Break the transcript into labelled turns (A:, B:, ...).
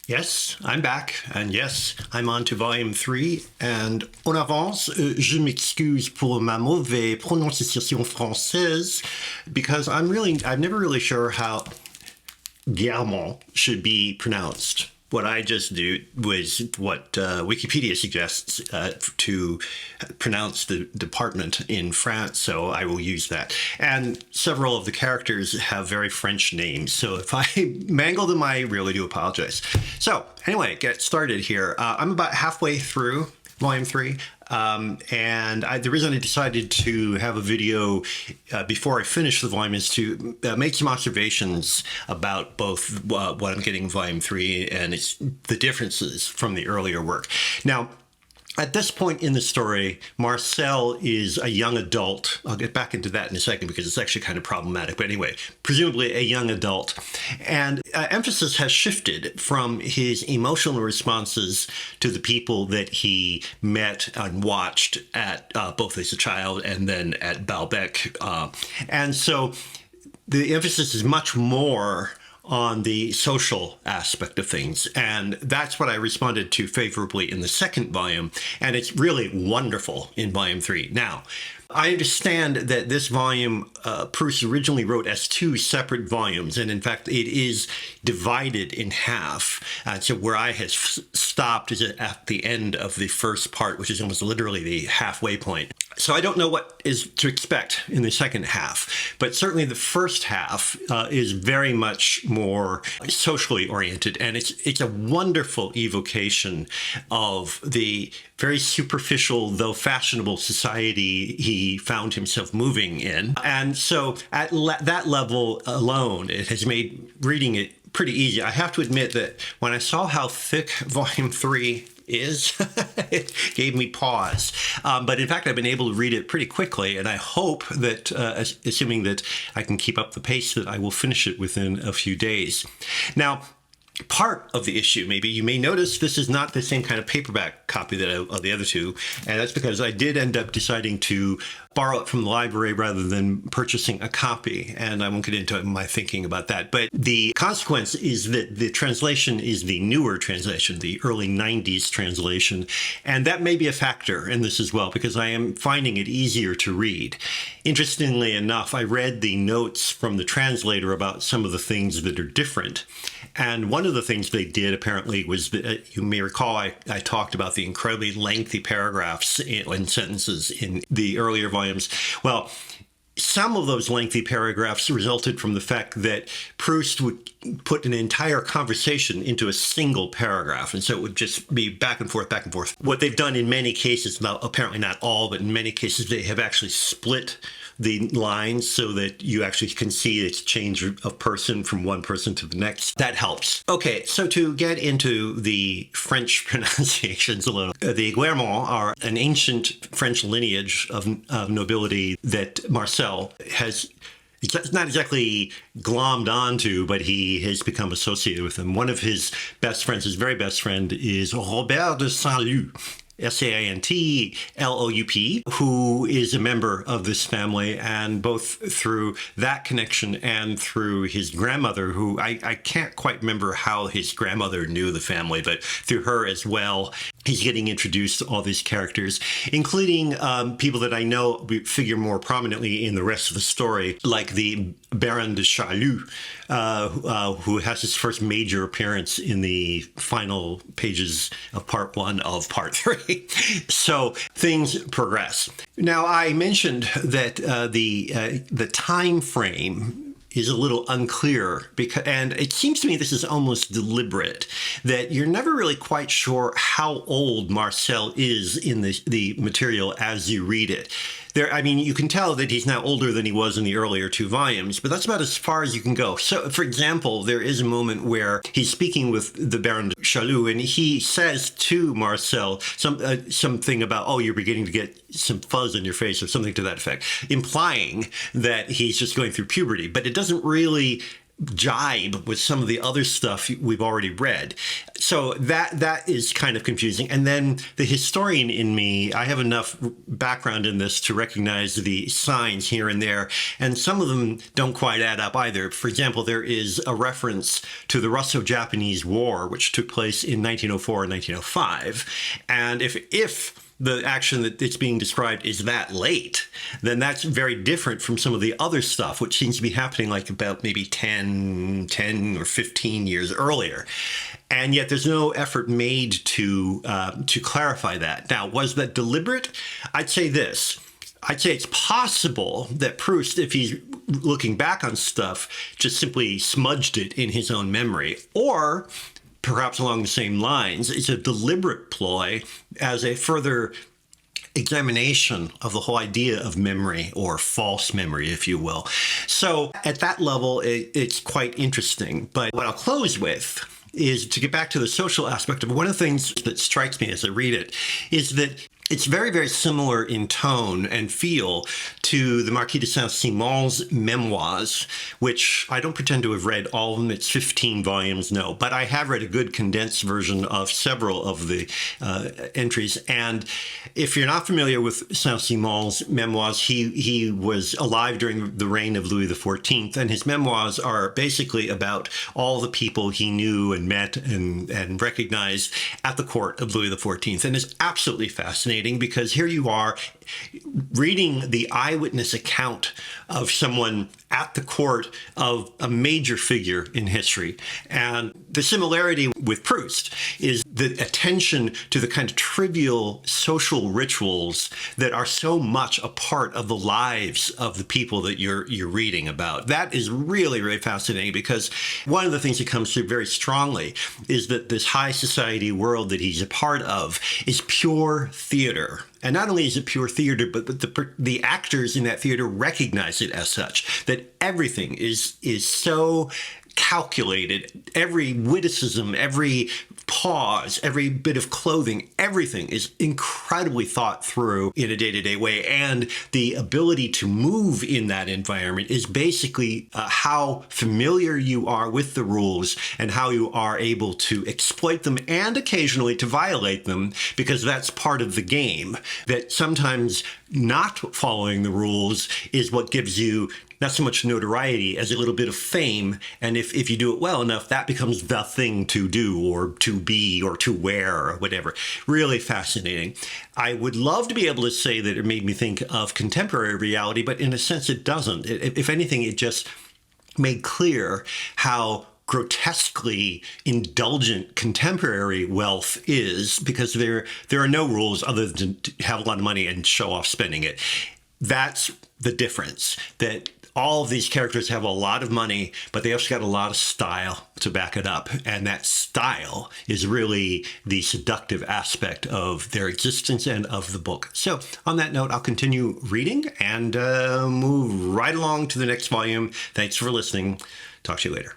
A: Yes, I'm back, and yes, I'm on to volume 3, and en avance, je m'excuse pour ma mauvaise prononciation française, because I'm never really sure how Guermantes should be pronounced. What I just do was what Wikipedia suggests to pronounce the department in France, so I will use that. And several of the characters have very French names, so if I mangle them, I really do apologize. So anyway, get started here. I'm about halfway through Volume 3. The reason I decided to have a video before I finish the volume is to make some observations about both what I'm getting in Volume 3 and the differences from the earlier work. Now, at this point in the story, Marcel is a young adult. I'll get back into that in a second because it's actually kind of problematic. But anyway, presumably a young adult. And emphasis has shifted from his emotional responses to the people that he met and watched at both as a child and then at Baalbek. And so the emphasis is much more on the social aspect of things. And that's what I responded to favorably in the second volume. And it's really wonderful in Volume 3. Now, I understand that this volume, Proust originally wrote as 2 separate volumes. And in fact, it is divided in half. So where I have stopped is at the end of the first part, which is almost literally the halfway point. So I don't know what is to expect in the second half, but certainly the first half is very much more socially oriented, and it's a wonderful evocation of the very superficial, though fashionable society he found himself moving in. And so at that level alone, it has made reading it pretty easy. I have to admit that when I saw how thick Volume 3 is, it gave me pause. But in fact, I've been able to read it pretty quickly, and I hope that, assuming that I can keep up the pace, that I will finish it within a few days. Now, part of the issue, maybe you may notice this is not the same kind of paperback copy of the other two, and that's because I did end up deciding to borrow it from the library rather than purchasing a copy, and I won't get into my thinking about that. But the consequence is that the translation is the newer translation, the early 90s translation, and that may be a factor in this as well, because I am finding it easier to read. Interestingly enough, I read the notes from the translator about some of the things that are different. And one of the things they did apparently was that, you may recall, I talked about the incredibly lengthy paragraphs and sentences in the earlier volumes. Well, some of those lengthy paragraphs resulted from the fact that Proust would put an entire conversation into a single paragraph. And so it would just be back and forth, back and forth. What they've done in many cases, now apparently not all, but in many cases, they have actually split the lines so that you actually can see its change of person from one person to the next. That helps. Okay, so to get into the French pronunciations a little, the Guermantes are an ancient French lineage of nobility that Marcel has not exactly glommed onto, but he has become associated with them. One of his best friends, his very best friend, is Robert de Saint-Loup. Saintloup, who is a member of this family, and both through that connection and through his grandmother, who I can't quite remember how his grandmother knew the family, but through her as well, he's getting introduced to all these characters, including people that I know figure more prominently in the rest of the story, like the Baron de Charlus, who has his first major appearance in the final pages of Part 1 of Part 3. So things progress. Now, I mentioned that the time frame is a little unclear, and it seems to me this is almost deliberate, that you're never really quite sure how old Marcel is in the material as you read it. I mean, you can tell that he's now older than he was in the earlier 2 volumes, but that's about as far as you can go. So, for example, there is a moment where he's speaking with the Baron de Charlus, and he says to Marcel something about, oh, you're beginning to get some fuzz on your face, or something to that effect, implying that he's just going through puberty. But it doesn't really jibe with some of the other stuff we've already read. So that is kind of confusing. And then the historian in me, I have enough background in this to recognize the signs here and there, and some of them don't quite add up either. For example, there is a reference to the Russo-Japanese War, which took place in 1904 and 1905. And if the action that it's being described is that late, then that's very different from some of the other stuff, which seems to be happening like about maybe 10 or 15 years earlier. And yet there's no effort made to clarify that. Now, was that deliberate? I'd say this. I'd say it's possible that Proust, if he's looking back on stuff, just simply smudged it in his own memory. Or perhaps along the same lines, it's a deliberate ploy as a further examination of the whole idea of memory, or false memory, if you will. So at that level, it's quite interesting. But what I'll close with is to get back to the social aspect of one of the things that strikes me as I read it is that it's very, very similar in tone and feel to the Marquis de Saint-Simon's memoirs, which I don't pretend to have read all of them. It's 15 volumes, no, but I have read a good condensed version of several of the entries. And if you're not familiar with Saint-Simon's memoirs, he was alive during the reign of Louis XIV, and his memoirs are basically about all the people he knew and met and recognized at the court of Louis XIV. And it's absolutely fascinating, because here you are reading the eyewitness account of someone at the court of a major figure in history. And the similarity with Proust is the attention to the kind of trivial social rituals that are so much a part of the lives of the people that you're reading about. That is really, really fascinating, because one of the things that comes through very strongly is that this high society world that he's a part of is pure theater. And not only is it pure theater, but the actors in that theater recognize it as such, that everything is so calculated. Every witticism, every pause, every bit of clothing, everything is incredibly thought through in a day-to-day way. And the ability to move in that environment is basically how familiar you are with the rules and how you are able to exploit them and occasionally to violate them, because that's part of the game. That sometimes not following the rules is what gives you not so much notoriety as a little bit of fame. And if you do it well enough, that becomes the thing to do or to be or to wear or whatever. Really fascinating. I would love to be able to say that it made me think of contemporary reality, but in a sense it doesn't. If anything, it just made clear how grotesquely indulgent contemporary wealth is, because there are no rules other than to have a lot of money and show off spending it. That's the difference, that all of these characters have a lot of money, but they also got a lot of style to back it up. And that style is really the seductive aspect of their existence and of the book. So on that note, I'll continue reading and move right along to the next volume. Thanks for listening. Talk to you later.